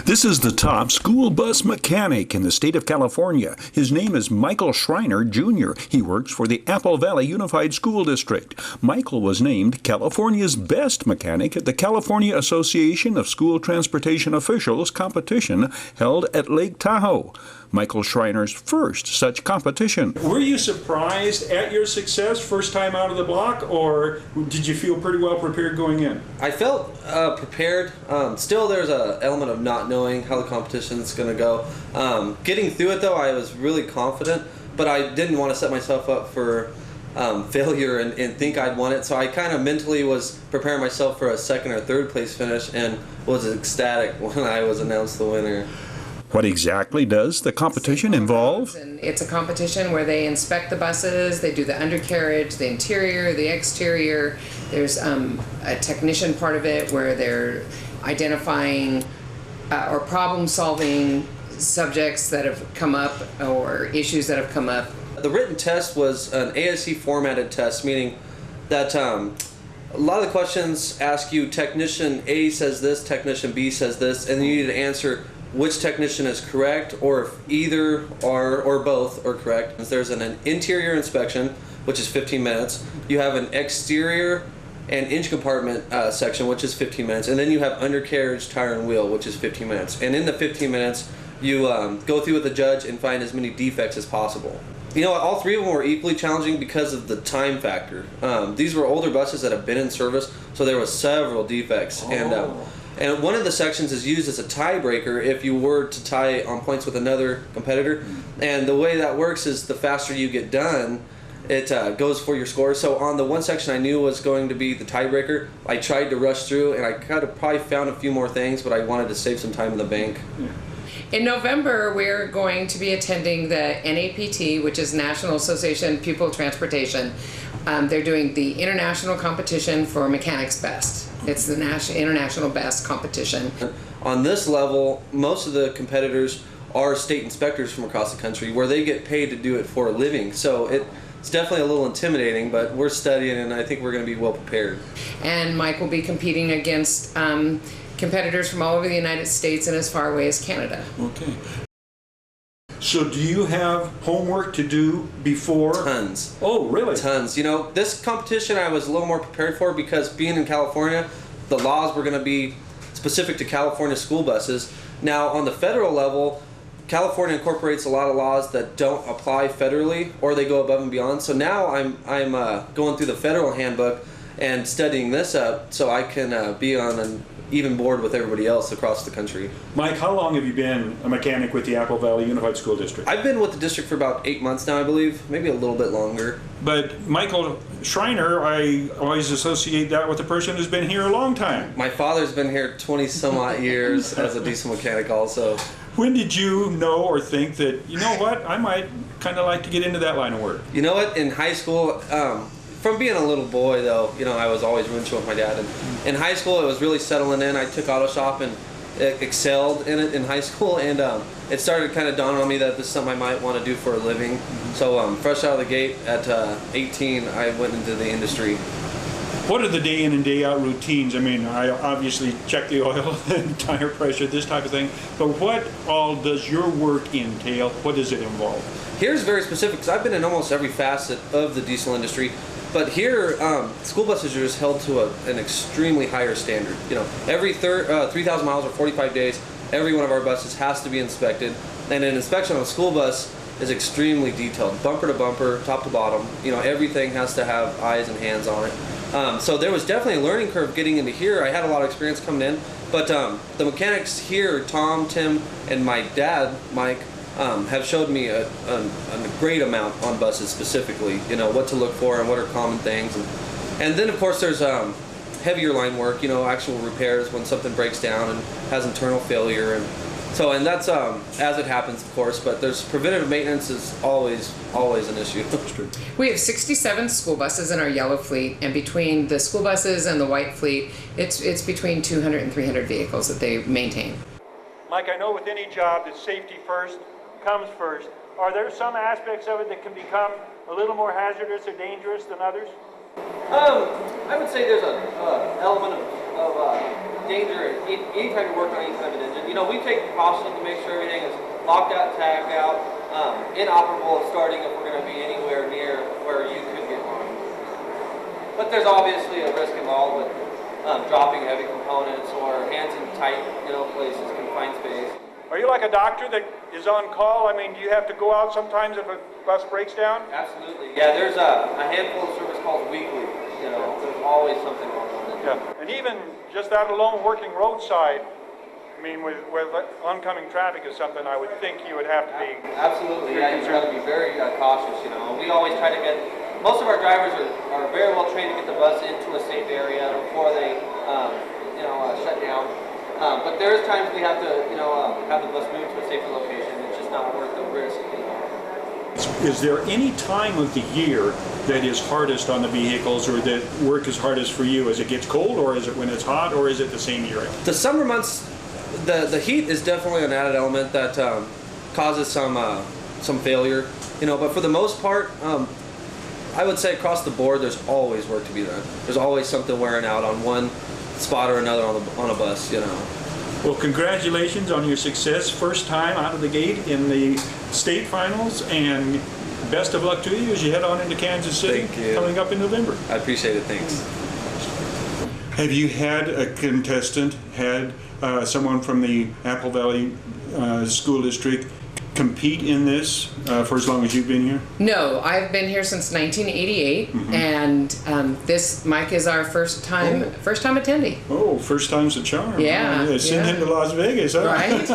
This is the top school bus mechanic in the state of California. His name is Michael Schreiner, Jr. He works for the Apple Valley Unified School District. Michael was named California's best mechanic at the California Association of School Transportation Officials competition held at Lake Tahoe. Michael Schreiner's first such competition. Were you surprised at your success first time out of the block, or did you feel pretty well prepared going in? I felt prepared. Still, there's an element of not knowing how the competition is going to go. Getting through it, though, I was really confident, but I didn't want to set myself up for failure and think I'd won it. So I kind of mentally was preparing myself for a second or third place finish and was ecstatic when I was announced the winner. What exactly does the competition involve? It's a competition where they inspect the buses, they do the undercarriage, the interior, the exterior. There's a technician part of it where they're identifying or problem-solving subjects that have come up or issues that have come up. The written test was an ASC formatted test, meaning that a lot of the questions ask you technician A says this, technician B says this, and you need to answer which technician is correct, or if either are or both are correct. There's an interior inspection, which is 15 minutes. You have an exterior and engine compartment section, which is 15 minutes. And then you have undercarriage, tire, and wheel, which is 15 minutes. And in the 15 minutes, you go through with the judge and find as many defects as possible. You know, all three of them were equally challenging because of the time factor. These were older buses that have been in service, so there were several defects. And one of the sections is used as a tiebreaker if you were to tie on points with another competitor. And the way that works is the faster you get done, it goes for your score. So on the one section I knew was going to be the tiebreaker, I tried to rush through, and I kind of probably found a few more things, but I wanted to save some time in the bank. In November, we're going to be attending the NAPT, which is National Association of Pupil Transportation. They're doing the international competition for Mechanics Best. It's the international best competition. On this level, most of the competitors are state inspectors from across the country where they get paid to do it for a living. So it's definitely a little intimidating, but we're studying and I think we're going to be well prepared. And Mike will be competing against competitors from all over the United States and as far away as Canada. Okay. So do you have homework to do before? Tons. Oh, really? Tons. You know, this competition I was a little more prepared for because being in California, the laws were going to be specific to California school buses. Now, on the federal level, California incorporates a lot of laws that don't apply federally, or they go above and beyond. So now I'm going through the federal handbook and studying this up so I can be on an even board with everybody else across the country. Mike, how long have you been a mechanic with the Apple Valley Unified School District? I've been with the district for about 8 months now, I believe, maybe a little bit longer. But Michael Schreiner, I always associate that with a person who's been here a long time. My father's been here 20 some odd years as a diesel mechanic also. When did you know or think that, you know what, I might kind of like to get into that line of work? You know what, in high school, from being a little boy though, you know, I was always rooming with my dad. And in high school, it was really settling in. I took auto shop and excelled in it in high school, and it started kind of dawning on me that this is something I might want to do for a living. So fresh out of the gate at 18, I went into the industry. What are the day in and day out routines? I mean, I obviously check the oil and tire pressure, this type of thing, but what all does your work entail? What does it involve? Here's very specific, because I've been in almost every facet of the diesel industry. But here, school buses are just held to an extremely higher standard. You know, every 3,000 miles or 45 days, every one of our buses has to be inspected. And an inspection on a school bus is extremely detailed, bumper to bumper, top to bottom. You know, everything has to have eyes and hands on it. So there was definitely a learning curve getting into here. I had a lot of experience coming in, but the mechanics here, Tom, Tim, and my dad, Mike, have showed me a great amount on buses specifically, you know, what to look for and what are common things. And then of course there's heavier line work, you know, actual repairs when something breaks down and has internal failure. And that's as it happens, of course, but there's preventative maintenance is always an issue. We have 67 school buses in our yellow fleet, and between the school buses and the white fleet, it's between 200 and 300 vehicles that they maintain. Mike, I know with any job that safety first comes first. Are there some aspects of it that can become a little more hazardous or dangerous than others? I would say there's an element of danger anytime you work on any type of engine. You know, we take precautions to make sure everything is locked out, tagged out, inoperable of starting if we're going to be anywhere near where you could get harmed. But there's obviously a risk involved with dropping heavy components or hands in tight, places, confined space. Are you like a doctor that is on call? I mean, do you have to go out sometimes if a bus breaks down? Absolutely. Yeah, there's a handful of service calls weekly. There's always something going on. Yeah, and even just that alone, working roadside, I mean, with oncoming traffic is something I would think you would have to be. Absolutely. Yeah, you've got to be very cautious. We always try to get. Most of our drivers are very well trained to get the bus into a safe area before they, shut down. But there is times we have to, have the bus moved to a safer location. It's just not worth the risk. Is there any time of the year that is hardest on the vehicles, or that work is hardest for you? As it gets cold, or is it when it's hot, or is it the same year? The summer months, the heat is definitely an added element that causes some failure. But for the most part, I would say across the board, there's always work to be done. There's always something wearing out on one spot or another on a bus. Well, congratulations on your success. First time out of the gate in the state finals, and best of luck to you as you head on into Kansas City. Thank you. Coming up in November. I appreciate it. Thanks. Have you had a contestant, someone from the Apple Valley School District compete in this for as long as you've been here? No, I've been here since 1988, and Mike is our first time attendee. Oh, first time's a charm. Yeah. Send him to Las Vegas, huh? Right.